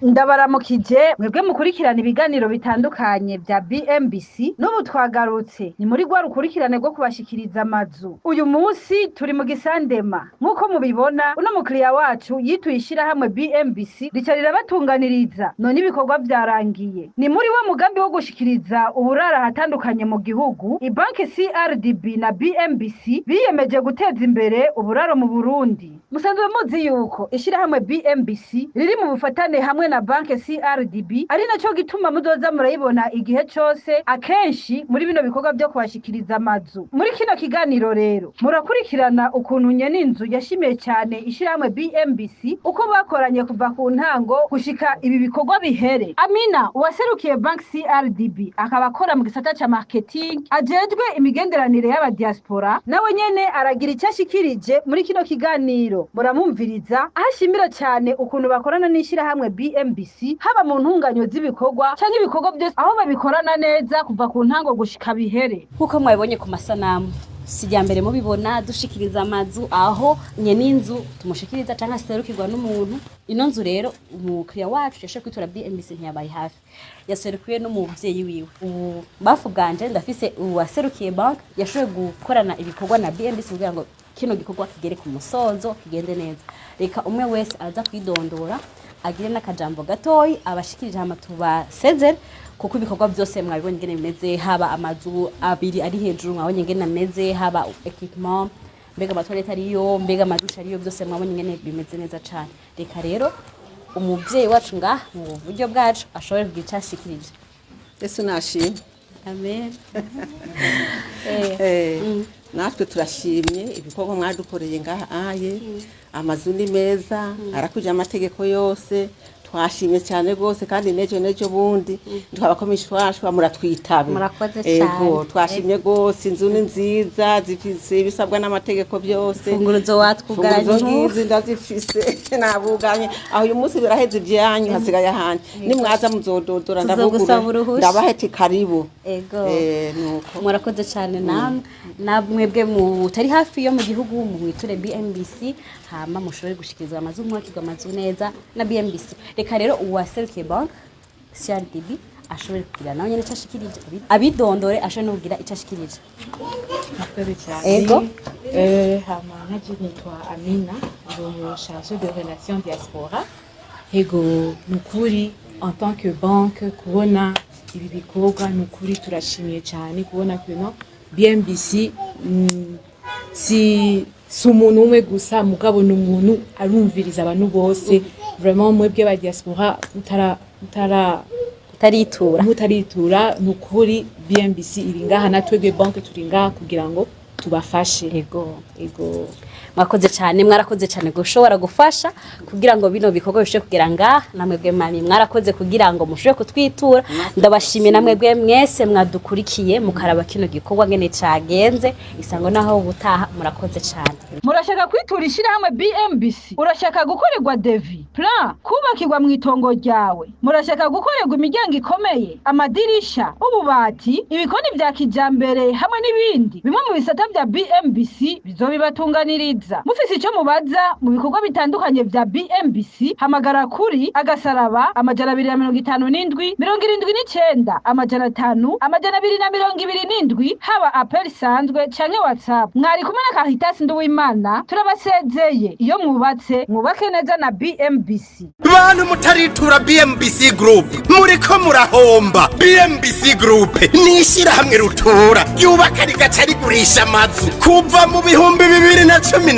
Ndabaramukije mwebwe mukurikirana ibiganiro bitandukanye vya BMBC n'ubu twagarutse ni muri gwa rukurikirane rwo kubashikiriza amazu. Uyu munsi turi mu Gisandema nk'uko mubibona uno mukiriya wacu yituyishira hamwe BMBC rica rirabatunganiriza none ibikorwa vyarangiye. Ni muri wa mugambi wo gushikiriza uburara hatandukanye mu gihugu ibanki CRDB na BMBC biyemeje guteza imbere uburaro mu Burundi. Musanzwe muzi yuko ishira hamwe BMBC riri mu bufatane hamwe na banke CRDB ari naco gituma muzoza murayibona igihe cose akenshi muri bino bikorwa byo kubashikiriza amazu. Muri kino kiganiro rero murakurikirana ukuntu nyene inzu yashimiye cyane ishiramwe BMBC uko bakoranye kuva ku ntango gushika ibi bikorwa bihere. Amina uwaserukiye bank CRDB akaba akora mu gisata ca marketing ajejwe imigenderanire y'aba diaspora nawe nyene aragira icyashikirije muri kino kiganiro. Muramumviriza ahashimira cyane ukuntu bakorana n'ishira hamwe BMBC haba mu ntunganyo z'ibikorwa canke ibikorwa byose aho babikorana neza kuva ku ntango gushika bihere. Nkuko mwabibonye ku masanamu sijya mbere mubibona dushikiriza amazu aho nyene inzu tumushikiriza canke serukirwa n'umuntu. Ino nzu rero umukiriya wacu yashe kwitura BMBC ntiyabaye hafi yaserukiwe n'umuvyeyi wiwe. Ubu bafuganje ndafise uwaserukiye bank yashoboye gukorana ibikorwa na BMBC kugira ngo kino gikorwa kigere ku musozo kigende neza. Reka umwe wese aza kwidondora agire n'akajambo gatoyi abashikirije amatuba sezere kuko ibikorwa byose mwabibonye ngene bimeze, haba amazu abiri ari hejuru mwabonye ngene ameze, haba equipment mbega amatoilette ariyo mbega amadusha ariyo byose mwabonye ngene bimeze neza cyane. Reka rero umuvyeyi wacu nga mu buryo bwacu ashobore kugica ashikirije. Yesu nashimye. Amen. Natwe turashimye ibikorwa mwadukoreye ngaha aye amazu ni meza arakuje amategeko yose twashimye cyane gose kandi nejo bundi twabakomishwashwa muratwitabe. Murakoze cyane. Twashimye gose inzu ni nziza zifise ibisabwa n'amategeko byose. Funguruzo watwugaranye ndazifise nabuganye aho uyu munsi biraheze ibyanyu hasigaye ahandi nimwaza muzododora ndabaheti karibu. Ego nuko murakoze cyane namwebwe mutari hafi yo mu gihugu mu witure BMBC hama mushobore gushikiriza amazu mwakirwa amazu neza na BMBC. Reka rero uwaserukiye bank CRDB ashobore kugira nawe nyene cyashikirije abidondore ashobore no kugira icashikirije. Ego hama naje nitwa Amina je chargé de relations diaspora. Ego nukuri en tant que banque kubona ibi bikorwa nukuri turashimiye cyane kubona ko no BMBC si umuntu umwe gusa mugabo n'umuntu arumviriza abantu bose. Vraiment mwebwe ba diaspora mutaritura nukuri BMBC iri ngaha natwebwe banke turi ngaha kugira ngo tubafashe. Ego mwakoze cyane mwarakoze cyane gushobora gufasha kugira ngo bino bikorwa bishe kugira ngaha namwebwe mami mwarakoze kugira ngo mushobore kutwitura. Ndabashimiye namwebwe mwese mwadukurikiye mukaraba kino gikorwa ngene cagenze isango naho ubutaha murakoze cyane. Murashaka kwitura ishira hamwe BMBC urashaka gukorerwa devi plan kubakirwa mu itongo ryawe murashaka gukorerwa imiryango ikomeye amadirisha ububati ibikoni vya kijambere hamwe n'ibindi bimwe mu bisata vya BMBC bizobibatunganiriza. Mufise ico mubaza mu bikorwa bitandukanye vya BMBC hamagara kuri agasaraba amajana 257 79 amajana 5 amajana 227 haba appel sanzwe canke WhatsApp. Mwari kumwe na Kahitasi Nduwimana turabasezeye iyo mwubatse mwubake neza na BMBC. Bantu mutaritura BMBC Group muriko murahomba. BMBC Group nishira hamwe rutura yubaka rigaca rigurisha amazu kuva mu bihumbi 2012.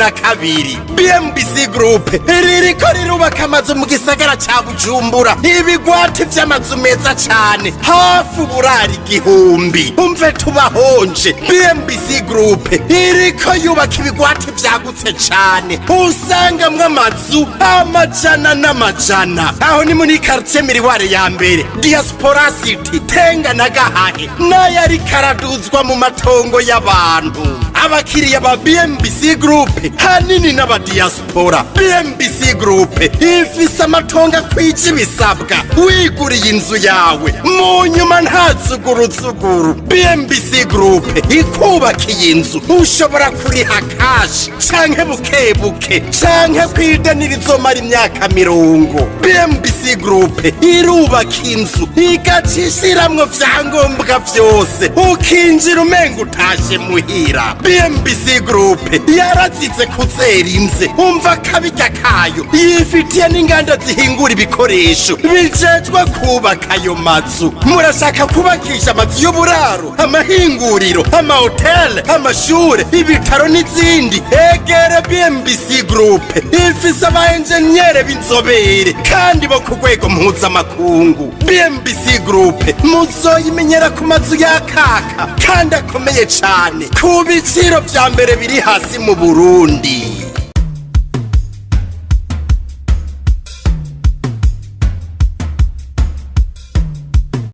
BMBC Group ririko rirubaka amazu mu gisagara ca Bujumbura ibigwati vy'amazu meza cane hafi burari igihumbi. Umve tubahonje BMBC Group iriko yubaka ibigwati vyagutse cane usanga mw'amazu amajana n'amajana. Aho ni muri quartier Miriware ya mbere Diaspora City Tenga na Gahahe nayo ariko araduzwa mu matongo y'abantu. Abakiriya ba BMBC Group hanini n'aba diaspora. BMBC Group ifise amatongo akwije ibisabwa. Wiguriye inzu yawe mu nyuma nta tsuguru. BMBC Group ikubakiye inzu ushobora kuriha cash canke bukebuke canke kwidanira izomara imyaka 50. BMBC Group irubaka inzu igacishiramwo vyangombwa vyose ukinjira umenga utashe muhira. BMBC Group yarazize kuzera imze umva kabirya kayo yifitiye n'inganda zihingura ibikoresho bijejwe kubaka ayo mazu. Murashaka kubakisha amazu y'uburaro, amahinguriro, amahoteli, amashure, ibitaro n'izindi? Egere BMBC Group ifise aba engineer b'inzobere kandi bo ku rwego mpuzamakungu. BMBC Group muzoyimenyera ku mazu yakaka kandi akomeye cane ku biciro vya mbere biri hasi mu Burundi.